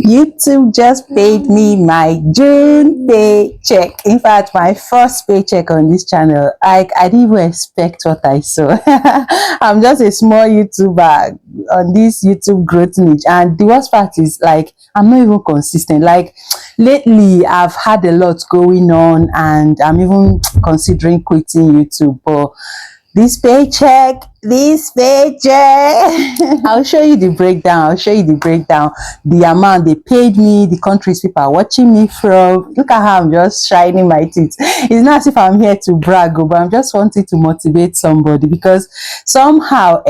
YouTube just paid me my June paycheck. In fact, my first paycheck on this channel. I didn't even expect what I saw. I'm just a small YouTuber on this YouTube growth niche, and the worst part is, like, I'm not even consistent. Like, lately I've had a lot going on, and I'm even considering quitting YouTube. But this paycheck, I'll show you the breakdown. The amount they paid me, the countries people are watching me from. Look at how I'm just shining my teeth. It's not as if I'm here to brag, but I'm just wanting to motivate somebody, because somehow,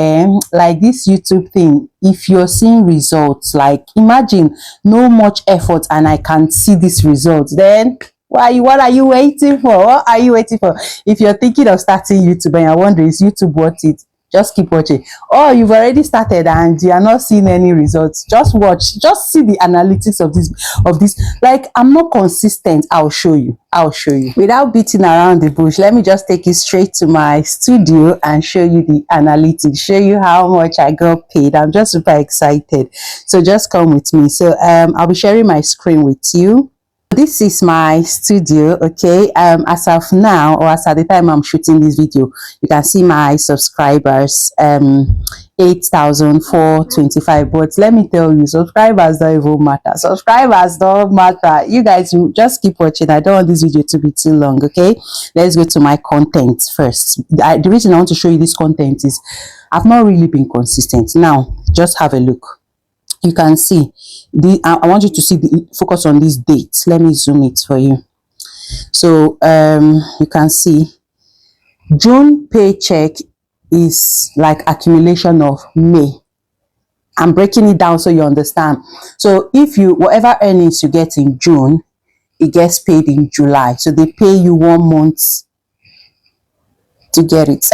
like this YouTube thing, if you're seeing results, like, imagine no much effort and I can see these results, then what are you waiting for? If you're thinking of starting YouTube and you're wondering, is YouTube worth it? Just keep watching. Or you've already started and you are not seeing any results, just watch, just see the analytics of this. Like, I'm not consistent. I'll show you. Without beating around the bush, let me just take you straight to my studio and show you the analytics, show you how much I got paid. I'm just super excited, so just come with me. So I'll be sharing my screen with you. This is my studio. Okay, as of now, or as at the time I'm shooting this video, you can see my subscribers, 8,425. But let me tell you, subscribers don't even matter. You guys will just keep watching. I don't want this video to be too long. Okay, let's go to my content first. The reason I want to show you this content is I've not really been consistent. Now just have a look. You can see I want you to see focus on this date. Let me zoom it for you. So you can see June paycheck is like accumulation of May. I'm breaking it down so you understand. So if you, whatever earnings you get in June, it gets paid in July. So they pay you 1 month to get it.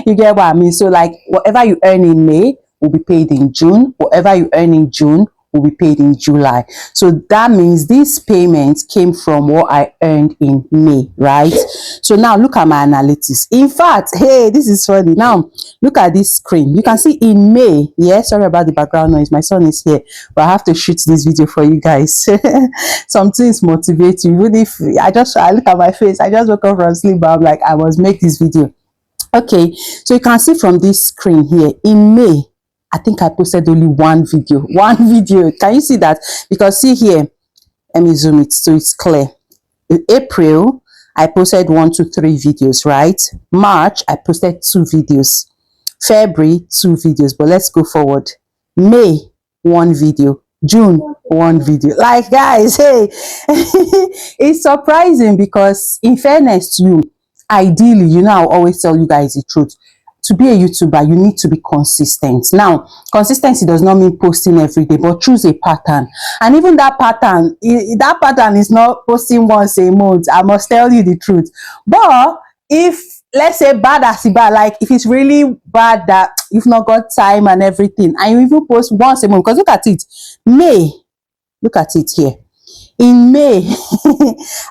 You get what I mean? So like whatever you earn in May will be paid in June. Whatever you earn in June will be paid in July. So that means this payment came from what I earned in May, right? So now look at my analytics. In fact, hey, this is funny. Now look at this screen. You can see in May, yeah, sorry about the background noise, my son is here, but I have to shoot this video for you guys. Some things motivate you. Even if I look at my face, I just woke up from sleep, but I'm like, I must make this video. Okay, so you can see from this screen here, in May, I think I posted only one video. Can you see that? Because see here, let me zoom it so it's clear. In April, I posted 1, 2, 3 videos, right? March, I posted 2 videos. February, 2 videos. But let's go forward. May, 1 video. June, 1 video. Like, guys, hey, it's surprising because, in fairness to you, ideally, you know, I always tell you guys the truth. To be a YouTuber, you need to be consistent. Now, consistency does not mean posting every day, but choose a pattern. And even that pattern is not posting once a month. I must tell you the truth. But if, let's say, bad as bad, like if it's really bad that you've not got time and everything, and you even post once a month, because look at it, May, look at it here. In May,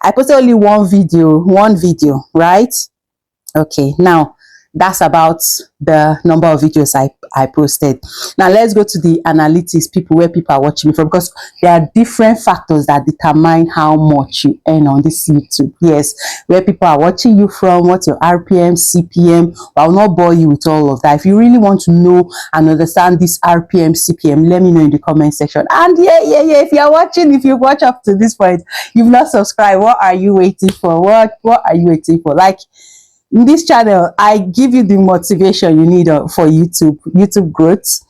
I posted only one video, right? Okay, now, that's about the number of videos I posted. Now let's go to the analytics, where people are watching me from, because there are different factors that determine how much you earn on this YouTube. Yes, where people are watching you from, what's your RPM, CPM. But I'll not bore you with all of that. If you really want to know and understand this RPM, CPM, let me know in the comment section. And yeah, if you're watching, if you watch up to this point, you've not subscribed, what are you waiting for? What are you waiting for? Like, in this channel, I give you the motivation you need for YouTube growth,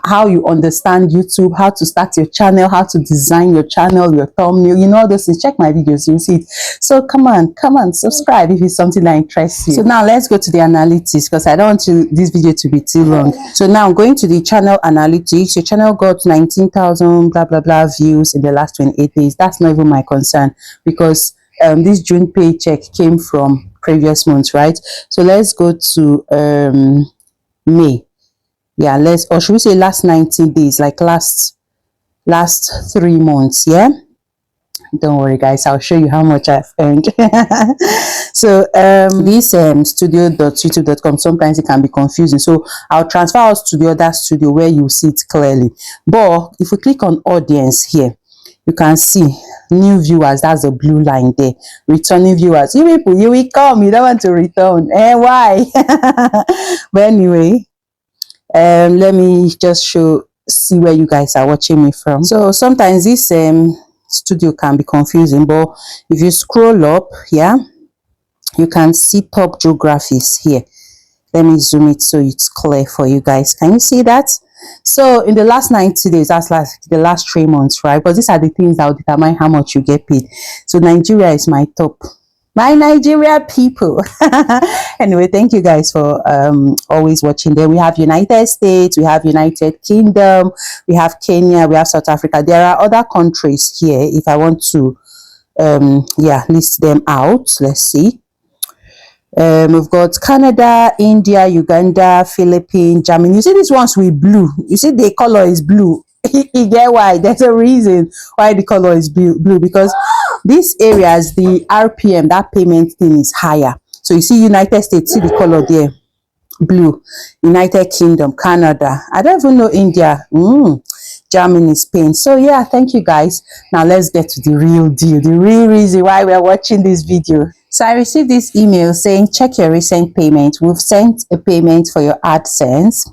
how you understand YouTube, how to start your channel, how to design your channel, your thumbnail, you know, all those things. Check my videos, you'll see it. So come on, subscribe if it's something that interests you. So now let's go to the analytics, because I don't want this video to be too long. So now going to the channel analytics, your channel got 19,000 blah blah blah views in the last 28 days. That's not even my concern, because this June paycheck came from previous months, right? So let's go to May. Yeah, or should we say last 90 days, like last 3 months? Yeah, Don't worry guys, I'll show you how much I've earned. So this studio.youtube.com, sometimes it can be confusing, so I'll transfer us to the other studio where you see it clearly. But if we click on audience here, you can see new viewers. That's the blue line there. Returning viewers, you people, you will come, you don't want to return, why? But anyway, let me just see where you guys are watching me from. So sometimes this studio can be confusing, but if you scroll up here, you can see top geographies here. Let me zoom it so it's clear for you guys. Can you see that? So in the last 90 days, that's like the last 3 months, right? Because these are the things that will determine how much you get paid. So Nigeria is my top. My Nigeria people. Anyway, thank you guys for always watching. Then we have United States, we have United Kingdom, we have Kenya, we have South Africa. There are other countries here if I want to list them out. Let's see. We've got Canada, India, Uganda, Philippines, Germany. You see these ones with blue. You see the color is blue. You get why? There's a reason why the color is blue, because these areas, the RPM, that payment thing is higher. So you see United States, see the color there, blue. United Kingdom, Canada. I don't even know India. Germany, Spain. So yeah, thank you guys. Now let's get to the real deal, the real reason why we're watching this video. So I received this email saying, check your recent payment. We've sent a payment for your AdSense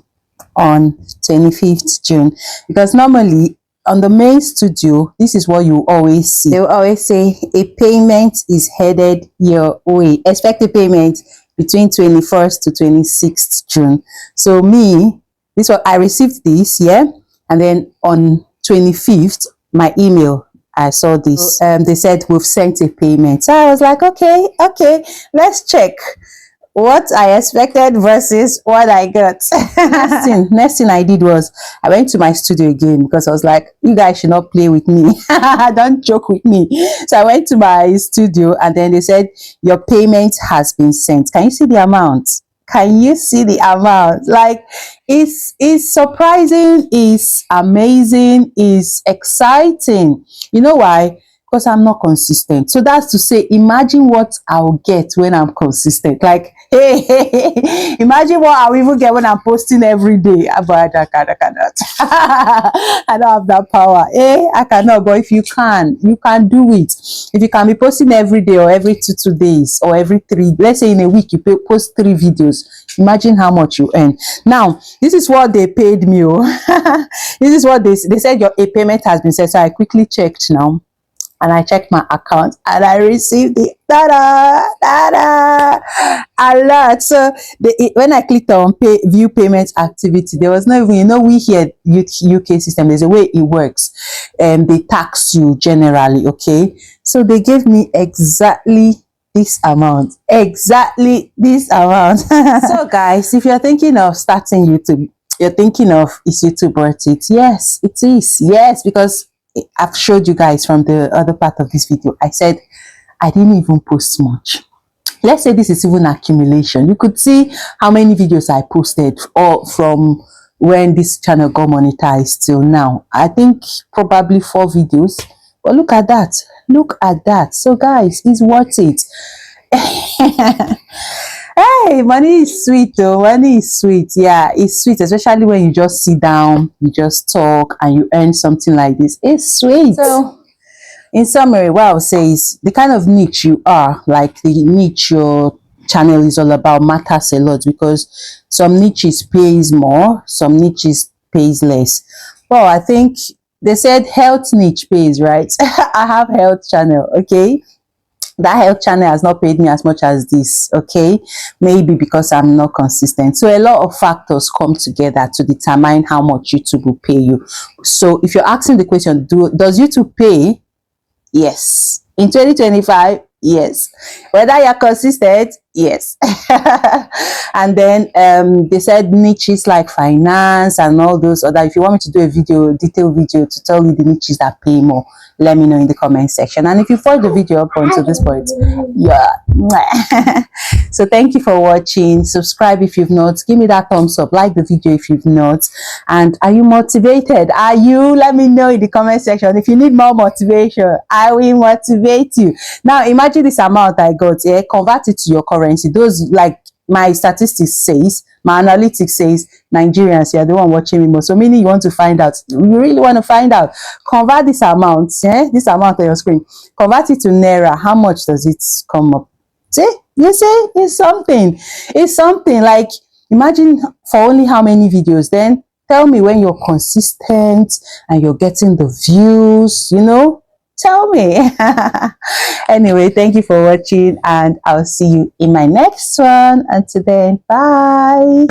on 25th June. Because normally on the main studio, this is what you always see. They will always say a payment is headed your way. Expect a payment between 21st to 26th June. So me, this was, I received this, yeah. And then on 25th, my email, I saw this. They said we've sent a payment. So I was like, okay, let's check what I expected versus what I got. Next thing I did was I went to my studio again, because I was like, you guys should not play with me. Don't joke with me. So I went to my studio, and then they said your payment has been sent. Can you see the amount? Can you see the amount? Like, it's surprising, it's amazing, it's exciting. You know why? Because I'm not consistent. So that's to say, imagine what I'll get when I'm consistent. Like, hey, imagine what I'll even get when I'm posting every day. But I cannot. I don't have that power. I cannot. But if you can do it. If you can be posting every day, or every two days, or every 3, let's say in a week you post 3 videos, imagine how much you earn. Now, this is what they paid me. This is what they said, your payment has been sent. So I quickly checked now. And I checked my account, and I received the alert. So when I clicked on view payment activity, there was no even, you know, we here UK system, there's a way it works, and they tax you generally. Okay, so they gave me exactly this amount. So guys, if you're thinking of starting YouTube, you're thinking of, is YouTube worth it? Yes, it is. Yes, because I've showed you guys from the other part of this video. I said I didn't even post much. Let's say this is even accumulation. You could see how many videos I posted, or from when this channel got monetized till now. I think probably 4 videos. But look at that. Look at that. So guys, it's worth it. Hey, money is sweet though. Money is sweet. Yeah, it's sweet, especially when you just sit down, you just talk, and you earn something like this. It's sweet. So in summary, what I would say is the kind of niche you are, like the niche your channel is all about, matters a lot, because some niches pays more, some niches pays less. Well, I think they said health niche pays, right? I have health channel, okay? That health channel has not paid me as much as this, okay? Maybe because I'm not consistent. So a lot of factors come together to determine how much YouTube will pay you. So if you're asking the question, does YouTube pay? Yes. In 2025, yes. Whether you're consistent, Yes. And then they said niches like finance and all those other. If you want me to do a video, detailed video to tell you the niches that pay more, let me know in the comment section. And if you followed the video up until this point, yeah. So thank you for watching. Subscribe if you've not, give me that thumbs up, like the video if you've not. And are you motivated? Are you? Let me know in the comment section. If you need more motivation, I will motivate you. Now imagine this amount I got, yeah, convert it to your currency. Those, like my statistics says, my analytics says Nigerians, you're the one watching me more. So meaning you want to find out, you really want to find out, convert this amount, this amount on your screen, convert it to naira. How much does it come up? See, you see, it's something. It's something. Like, imagine for only how many videos. Then tell me when you're consistent and you're getting the views, you know. Tell me. Anyway, thank you for watching, and I'll see you in my next one. Until then, bye.